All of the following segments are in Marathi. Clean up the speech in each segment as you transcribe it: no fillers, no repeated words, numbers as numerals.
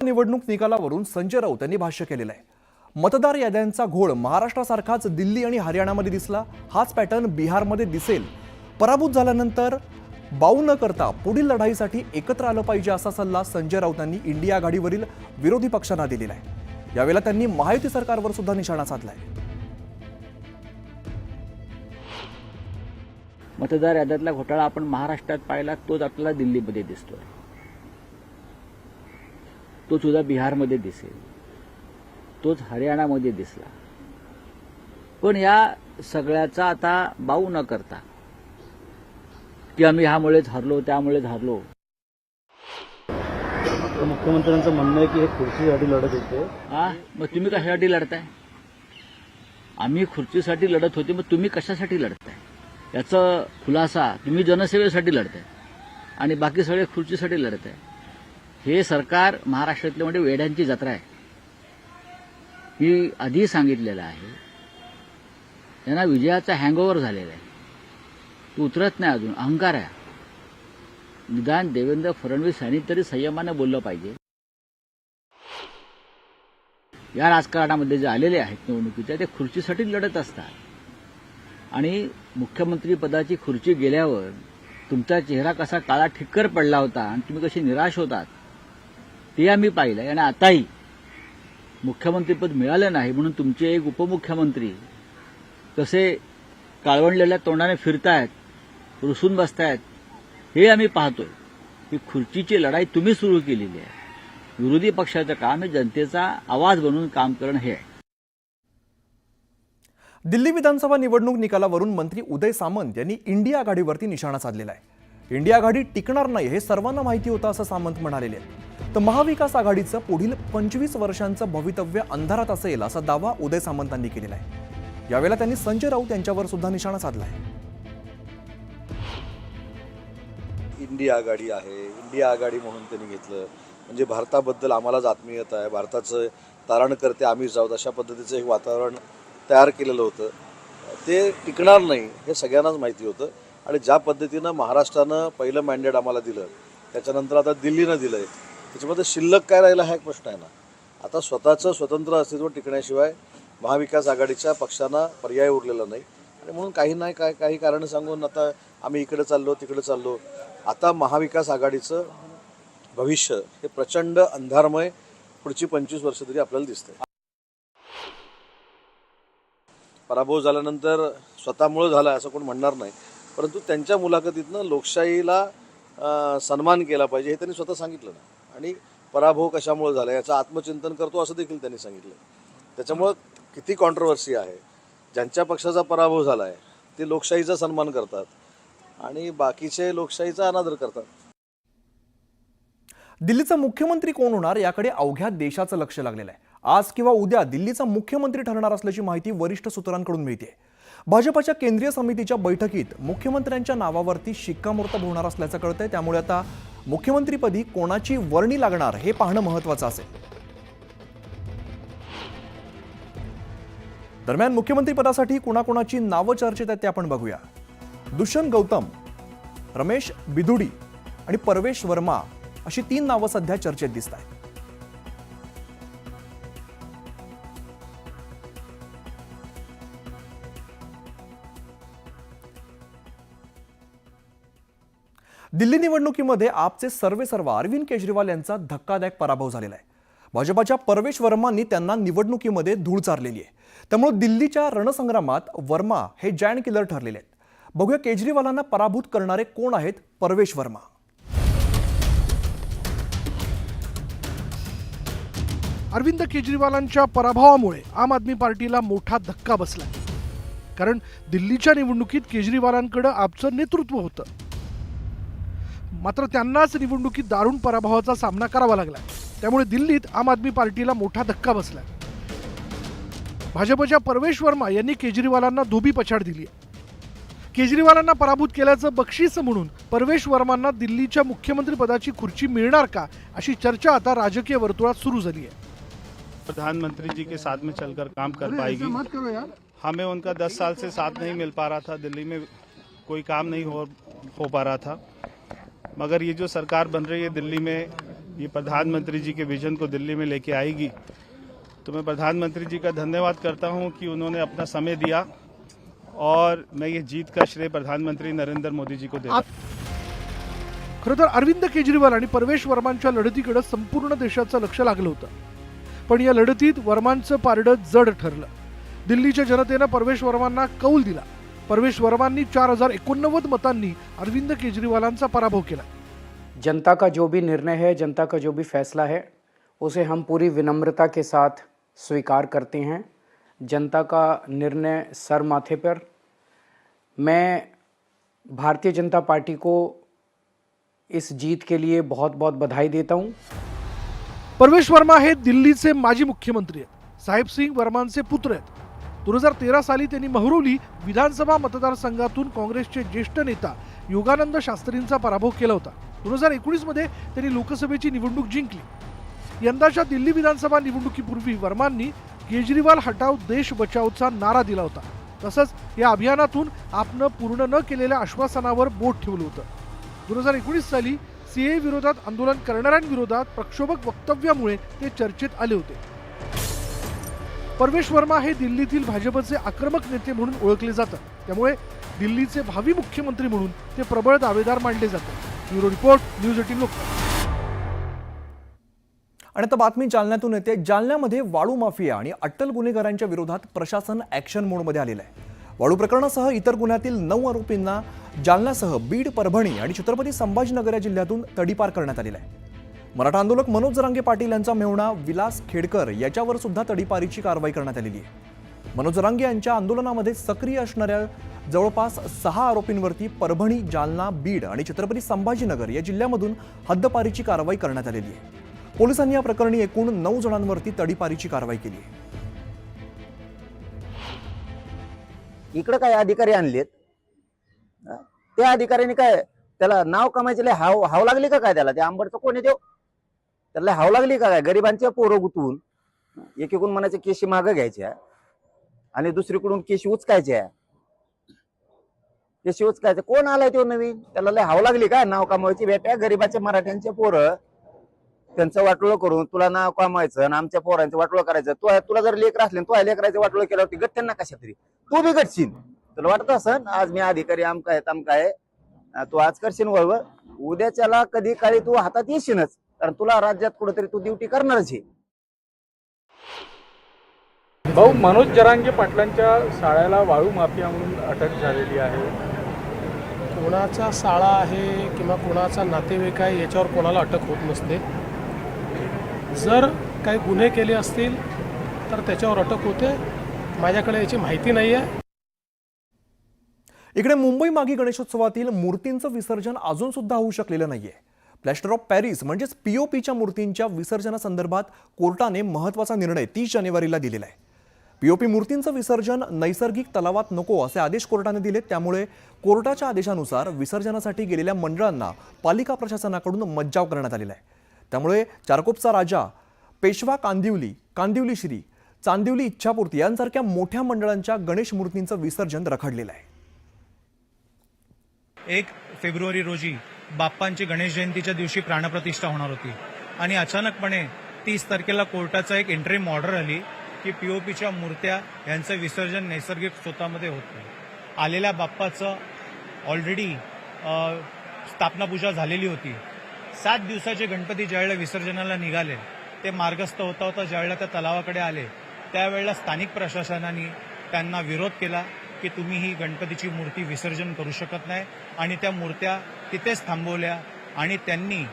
निवडणूक निकालावरून संजय राऊत यांनी भाष्य केलेलं आहे। मतदार याद्यांचा घोळ महाराष्ट्रासारखाच दिल्ली आणि हरियाणामध्ये दिसला, हाच पॅटर्न बिहारमध्ये दिसेल। पराभूत झाल्यानंतर बाऊ न करता पुढील लढाईसाठी एकत्र आलं पाहिजे असा सल्ला संजय राऊत यांनी इंडिया आघाडीवरील विरोधी पक्षांना दिलेला आहे। यावेळेला त्यांनी महायुती सरकारवर सुद्धा निशाणा साधलाय। मतदार याद्यातला घोटाळा आपण महाराष्ट्रात पाहिला, तोच आपल्याला दिल्लीमध्ये दिसतोय, तो सुद्धा बिहारमध्ये दिसेल, तोच हरियाणामध्ये दिसला। पण या सगळ्याचा आता बाऊ न करता की आम्ही ह्यामुळेच हरलो त्यामुळेच हरलो। मुख्यमंत्र्यांचं म्हणणं आहे की हे खुर्चीसाठी लढत होते। मग तुम्ही कशासाठी लढताय? आम्ही खुर्चीसाठी लढत होते, मग तुम्ही कशासाठी लढताय? याचा खुलासा, तुम्ही जनसेवेसाठी लढताय आणि बाकी सगळे खुर्चीसाठी लढताय। हे सरकार महाराष्ट्रातले म्हणजे वेड्यांची जत्रा आहे। मी आधी सांगितलेलं आहे, त्यांना विजयाचा हँगओव्हर झालेला आहे, तो उतरत नाही अजून, अहंकार आहे। निदान देवेंद्र फडणवीस यांनी तरी संयमाने बोललं पाहिजे। या राजकारणामध्ये जे आलेले आहेत निवडणुकीच्या, ते खुर्चीसाठी लढत असतात आणि मुख्यमंत्री पदाची खुर्ची गेल्यावर तुमचा चेहरा कसा काळा ठिक्कर पडला होता आणि तुम्ही कशी निराश होतात ते आम्ही पाहिलंय। आणि आताही मुख्यमंत्रीपद मिळालं नाही म्हणून तुमचे एक उपमुख्यमंत्री कसे काळवंडलेल्या तोंडाने फिरतायत, रुसून बसतायत, हे आम्ही पाहतोय। ही खुर्चीची लढाई तुम्ही सुरू केलेली आहे। विरोधी पक्षाचं काम आहे जनतेचा आवाज बनून काम करणं हे आहे। दिल्ली विधानसभा निवडणूक निकालावरून मंत्री उदय सामंत यांनी इंडिया आघाडीवरती निशाणा साधलेला आहे। इंडिया आघाडी टिकणार नाही हे सर्वांना माहिती होतं असं सामंत म्हणालेले आहेत। तर महाविकास आघाडीचं पुढील 25 वर्षांचं भवितव्य अंधारात असेल असा दावा उदय सामंतांनी केलेला आहे। यावेळेला त्यांनी संजय राऊत यांच्यावर सुद्धा निशाणा साधला आहे। इंडिया आघाडी आहे, इंडिया आघाडी म्हणून त्यांनी घेतलं म्हणजे भारताबद्दल आम्हालाच आत्मीयता आहे, भारताचं तारण करते आम्हीच आहोत, अशा पद्धतीचं एक वातावरण तयार केलेलं होतं। ते टिकणार नाही हे सगळ्यांनाच माहिती होतं आणि ज्या पद्धतीनं महाराष्ट्रानं पहिलं मॅन्डेट आम्हाला दिलं, त्याच्यानंतर आता दिल्लीनं दिलं आहे, त्याच्यामध्ये शिल्लक काय राहिला हा एक प्रश्न आहे ना। आता स्वतःचं स्वतंत्र अस्तित्व टिकण्याशिवाय महाविकास आघाडीच्या पक्षांना पर्याय उरलेला नाही आणि म्हणून काही कारण सांगून आता आम्ही इकडे चाललो तिकडे चाललो। आता महाविकास आघाडीचं भविष्य हे प्रचंड अंधारमय पुढची 25 वर्ष तरी आपल्याला दिसतंय। पराभव झाल्यानंतर स्वतःमुळे झाला असं कोण म्हणणार नाही, परंतु त्यांच्या मुलाखतीतनं लोकशाहीला सन्मान केला पाहिजे हे त्यांनी स्वतः सांगितलं ना। आणि पराभव कशामुळे झाला याचं आत्मचिंतन करतो असं देखील त्यांनी सांगितलं। त्याच्यामुळं किती कॉन्ट्रोवर्सी आहे, ज्यांच्या पक्षाचा पराभव झाला आहे ते लोकशाहीचा सन्मान करतात आणि बाकीचे लोकशाहीचा अनादर करतात। दिल्लीचा मुख्यमंत्री कोण होणार याकडे अवघ्या देशाचं लक्ष लागलेलं आहे। आज किंवा उद्या दिल्लीचा मुख्यमंत्री ठरणार असल्याची माहिती वरिष्ठ सूत्रांकडून मिळते। भाजपच्या केंद्रीय समितीच्या बैठकीत मुख्यमंत्र्यांच्या नावावरती शिक्कामोर्तब होणार असल्याचं कळतंय। त्यामुळे आता मुख्यमंत्रीपदी कोणाची वर्णी लागणार हे पाहणं महत्त्वाचं असेल। दरम्यान मुख्यमंत्रीपदासाठी कुणाकुणाची नावं चर्चेत आहेत ते आपण बघूया। दुष्यंत गौतम, रमेश बिधुडी आणि परवेश वर्मा अशी 3 नावं सध्या चर्चेत दिसत आहेत। दिल्ली निवडणुकीमध्ये आपचे सर्वेसर्वा अरविंद केजरीवाल यांचा धक्कादायक पराभव झालेला आहे। भाजपच्या परवेश वर्मांनी त्यांना निवडणुकीमध्ये धूळ चारलेली आहे। त्यामुळे दिल्लीच्या रणसंग्रामात वर्मा हे जायंट किलर ठरलेले आहेत। बघूया केजरीवालांना पराभूत करणारे कोण आहेत परवेश वर्मा। अरविंद केजरीवालांच्या पराभवामुळे आम आदमी पार्टीला मोठा धक्का बसला, कारण दिल्लीच्या निवडणुकीत केजरीवालांकडे आपचं नेतृत्व होतं, मात्र त्यांनाच निवडणुकीत दारुण पराभवाचा सामना करावा लागला। त्यामुळे दिल्लीत आम आदमी पार्टीला मोठा धक्का बसला। भाजपच्या परवेश वर्मा यांनी केजरीवालांना धोबी पछाड दिली। केजरीवालांना पराभूत केल्याचं बक्षीस म्हणून परवेश वर्मांना दिल्लीच्या मुख्यमंत्री पदाची खुर्ची मिळणार का अशी चर्चा आता राजकीय वर्तुळात सुरू झाली आहे। प्रधानमंत्री जी के साथ में चलकर काम कर पाएगी। हमें उनका 10 साल से साथ नहीं मिल पा रहा था, दिल्ली में कोई काम नहीं हो पा रहा था, मगर ये जो सरकार बन रही है दिल्ली में ये प्रधानमंत्री जी के विजन को दिल्ली में लेके आएगी। तो मैं प्रधानमंत्री जी का धन्यवाद करता हूं कि उन्होंने अपना समय दिया और मैं ये जीत का श्रेय प्रधानमंत्री नरेंद्र मोदी जी को देता हूं। खरं तर अरविंद केजरीवाल आणि परवेश वर्मांच्या लढतीकडे संपूर्ण देशाचं लक्ष लागलं होतं, पण या लढतीत वर्मांचं पारडं जड ठरलं. दिल्लीच्या जनतेनं परवेश वर्मांना कौल दिला. परवेश वर्मांनी 4089 मतांनी अरविंद केजरीवालांचा पराभव केला. जनता का जो भी निर्णय है, जनता का जो भी फैसला है, उसे हम पूरी विनम्रता के साथ स्वीकार करते हैं. जनता का निर्णय सर माथे पर. मैं भारतीय जनता पार्टी को इस जीत के लिए बहुत बहुत बधाई देता हूं. परवेश वर्मा हे दिल्लीचे माजी मुख्यमंत्री आहेत. साहेब सिंग वर्मांचे पुत्र आहेत. 2013 साली त्यांनी महरौली विधानसभा मतदारसंघातून काँग्रेसचे ज्येष्ठ नेता योगानंद शास्त्रींचा पराभव केला होता. 2019 मध्ये त्यांनी लोकसभेची निवडणूक जिंकली. यंदाच्या दिल्ली विधानसभा निवडणुकीपूर्वी वर्मांनी केजरीवाल हटाव देश बचावचा नारा दिला होता. तसंच या अभियानातून आपनं पूर्ण न केलेल्या आश्वासनावर बोट ठेवलं होतं. 2019 साली सीए विरोधात आंदोलन करणाऱ्यांविरोधात प्रक्षोभक वक्तव्यामुळे ते चर्चेत आले होते. परवेश वर्मा हे दिल्लीतील भाजपचे आक्रमक नेते म्हणून ओळखले जातात. त्यामुळे दिल्लीचे भावी मुख्यमंत्री म्हणून ते प्रबळ दावेदार मानले जातात. Bureau report, news 18 Lokmat. आणि आता बातमी जालन्यातून येते. जालन्यामध्ये वाळू माफिया आणि अट्टल गुन्हेगारांच्या विरोधात प्रशासन ॲक्शन मोडमध्ये आलेलं आहे. वाळू प्रकरणासह इतर गुन्ह्यातील 9 आरोपींना जालन्यासह बीड, परभणी आणि छत्रपती संभाजीनगर या जिल्ह्यातून तडीपार करण्यात आलेला आहे. मराठा आंदोलक मनोज जरांगे पाटील यांचा मेहुणा विलास खेडकर याच्यावर सुद्धा तडीपारीची कारवाई करण्यात आलेली आहे. मनोज जरांगे यांच्या आंदोलनामध्ये सक्रिय असणाऱ्या जवळपास 6 आरोपींवरती परभणी, जालना, बीड आणि छत्रपती संभाजीनगर या जिल्ह्यामधून हद्दपारीची कारवाई करण्यात आलेली आहे. पोलिसांनी या प्रकरणी एकूण 9 जणांवरती तडीपारीची कारवाई केली आहे. इकडे काय अधिकारी आणलेत, त्या अधिकाऱ्यांनी काय त्याला नाव कमायचे लय हाव लागली का काय? त्याला ते आंबरचं कोण आहे? त्याला हाव लागली का काय? गरिबांच्या पोरं गुतून एकीकडून म्हणायचे केशी मागं घ्यायच्या आणि दुसरीकडून केशी उचकायच्या. केशी उचकायच्या. कोण आलाय तो नवीन? त्याला लय हाव लागली काय नाव कमावायची? बेट्या गरीबाचे मराठ्यांचे पोरं त्यांचं वाटोळं करून तुला नाव कमावायचं आणि आमच्या पोरांचं वाटोळं करायचं. तुला जर लेकर असले तू लेकराचं वाटोळं केल्यावरती गट्ट्यां ना कशा तरी तू बी गटशील. तुला वाटत असं आज मी अधिकारी आमका आहे तमका आहे, तू आज करशील वळवळ, उद्याच्याला कधी काळी तू हातात येशीलच, कारण तुला राज्यात कुठेतरी तू ड्युटी करणारच आहे. भाऊ, मनोज जरांगे पाटलांच्या साळ्याला वाळू माफिया म्हणून अटक झालेली आहे. कोणाचा साळा आहे किंवा कोणाचा नातेवाईक आहे याच्यावर कोणाला अटक होत नसते. जर काही गुन्हे केले असतील तर त्याच्यावर अटक होते. माझ्याकडे याची माहिती नाही आहे. इकडे मुंबई मागी गणेशोत्सवातील मूर्तींचं विसर्जन अजून सुद्धा होऊ शकलेलं नाहीये. प्लॅस्टर ऑफ पॅरिस म्हणजेच पीओपीच्या मूर्तींच्या विसर्जनासंदर्भात कोर्टाने महत्त्वाचा निर्णय 30 जानेवारीला दिलेला आहे. पीओपी मूर्तींचं विसर्जन नैसर्गिक तलावात नको असे आदेश कोर्टाने दिले. त्यामुळे कोर्टाच्या आदेशानुसार विसर्जनासाठी गेलेल्या मंडळांना पालिका प्रशासनाकडून मज्जाव करण्यात आलेला आहे. त्यामुळे चारकोपचा राजा, पेशवा कांदिवली, कांदिवली श्री, चांदिवली इच्छापूर्ती यांसारख्या मोठ्या मंडळांच्या गणेश मूर्तींचं विसर्जन रखडलेलं आहे. 1 फेब्रुवारी रोजी बाप्पांची गणेश जयंतीच्या दिवशी प्राणप्रतिष्ठा होणार होती आणि अचानकपणे 30 तारखेला कोर्टाचा एक इंटरिम ऑर्डर आली की पीओपीच्या मूर्त्या यांचं विसर्जन नैसर्गिक स्रोतामध्ये होत नाही. आलेल्या बाप्पाचं ऑलरेडी स्थापनापूजा झालेली होती. 7 दिवसाचे गणपती ज्यावेळेला विसर्जनाला निघाले, ते मार्गस्थ होता होता ज्यावेळेला त्या तलावाकडे आले, त्यावेळेला स्थानिक प्रशासनाने त्यांना विरोध केला की तुम्ही ही गणपतीची मूर्ती विसर्जन करू शकत नाही आणि त्या मूर्त्या तिथेच थांबवल्या आणि त्यांनी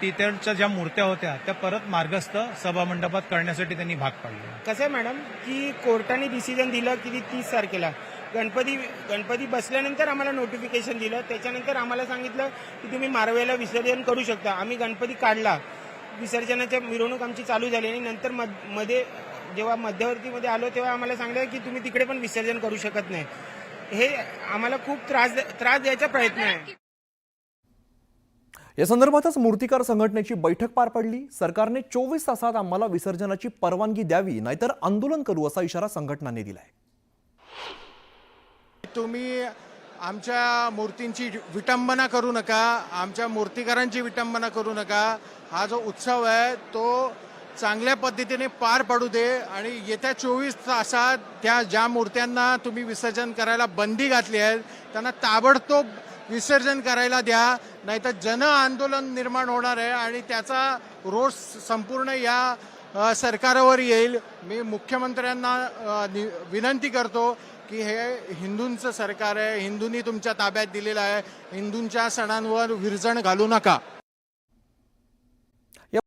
तिथच्या ज्या मूर्त्या होत्या त्या परत मार्गस्थ सभामंडपात करण्यासाठी त्यांनी भाग पाडले. कसं आहे मॅडम की कोर्टाने डिसिजन दिलं की 30 तारखेला गणपती बसल्यानंतर आम्हाला नोटिफिकेशन दिलं. त्याच्यानंतर आम्हाला सांगितलं की तुम्ही मारवेला विसर्जन करू शकता. आम्ही गणपती काढला, विसर्जनाच्या मिरवणूक आमची चालू झाली आणि नंतर मध्ये जेव्हा मध्यवर्तीमध्ये आलो तेव्हा आम्हाला सांगितलं की तुम्ही तिकडे पण विसर्जन करू शकत नाही. हे आम्हाला खूप त्रास द्यायचा प्रयत्न आहे. या संदर्भातच मूर्तिकार संघटनेची बैठक पार पडली. सरकारने 24 तासात आम्हाला विसर्जनाची परवानगी द्यावी, नाहीतर आंदोलन करू असा इशारा संघटनांनी दिलाय. तुम्ही आमच्या मूर्तींची विटंबना करू नका, आमच्या मूर्तिकारांची विटंबना करू नका. हा जो उत्सव आहे तो चांगल्या पद्धतीने पार पडू दे आणि येत्या 24 तासात त्या ज्या मूर्त्यांना तुम्ही विसर्जन करायला बंदी घातली आहे त्यांना ताबडतोब विसर्जन करायला द्या, नाहीतर जन आंदोलन निर्माण होणार आहे आणि त्याचा रोष संपूर्ण या सरकारवर येईल. मी मुख्यमंत्र्यांना विनंती करतो की हे हिंदूंचं सरकार आहे, हिंदूंनी तुमच्या ताब्यात दिलेलं आहे, हिंदूंच्या सणांवर विरजण घालू नका.